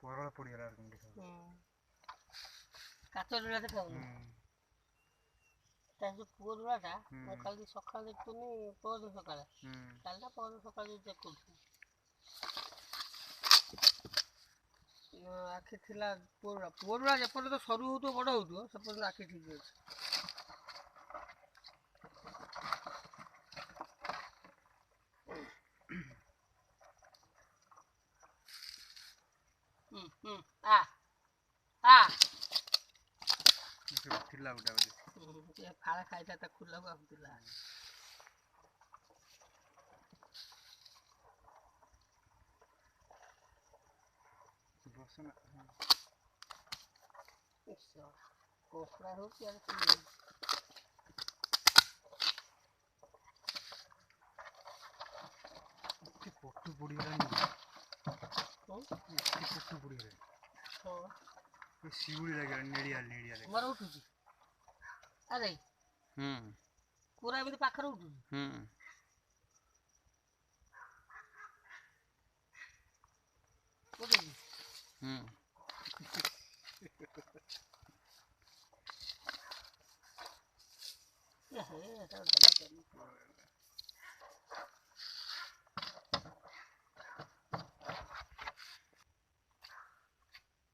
परवल पड़ीगला काच लुड़ा देखाऊन जो पुओ लुड़ाटा मैं कल सकाल देखुनी पर सकाल कल पर सकाल देखु आखि थिला पुओ जेपन तो सरू हो तो बड़ हो सेपन आखि ठीक अछि आ आ थिला उडा ये फाळा खायचा तर खुला बाबतीला बसना कोसरा हो यार पट्टू पड़ीगला पट्टू पड़ीगला हां शिवड़ी लगे नेड़िया मर उठुची अरे पूरा एमती पाखर उठुची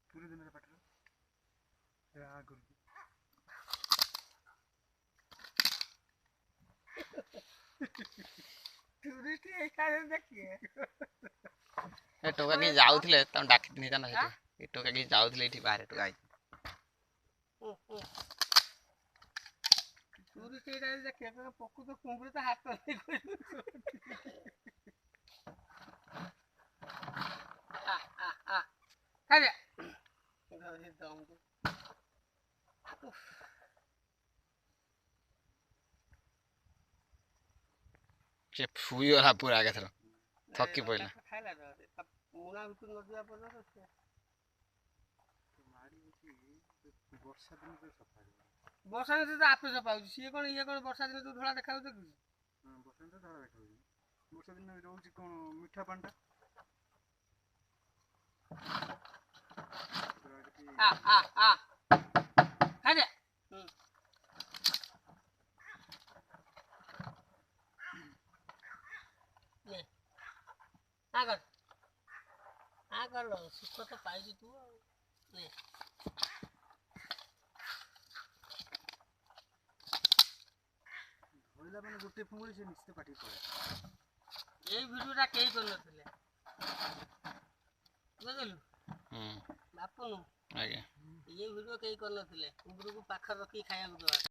पूरे दिन मेरा पटरा आ गुरु टूरिस्ट एकारे देखिए ए टोका के जाउथले त डाकी दिनी जाना सेठी ए टोका के जाउथले एठी बाहर टोका आई टूरिस्ट एकारे देखिए तो पक्कू तो कुंबरे तो हाथ नहीं कोई आ अरे गौरी दम से फुई वाला पूरा के थरो थकी पइला खाइला त मुना बितु न दिया पर से मारी होची वर्षा दिन पे सफा वर्षा दिन तो आपे सफा होची सी कोन ये कोन वर्षा दिन तो धोला देखाउ देखु वर्षा दिन तो धोला देखाउ वर्षा दिन रहउची कोन मीठा पांडा आ अरे ले आगर लो सुख तो पाइजी तू ले होइला माने गुटे फुंगुली से निश्चित पाटी पड़े ए वीडियोटा केई कर नथिले बुझलु बापू आगे ये वीडियो केई कर नथिले उबरू को पाखर रखी खाया दवा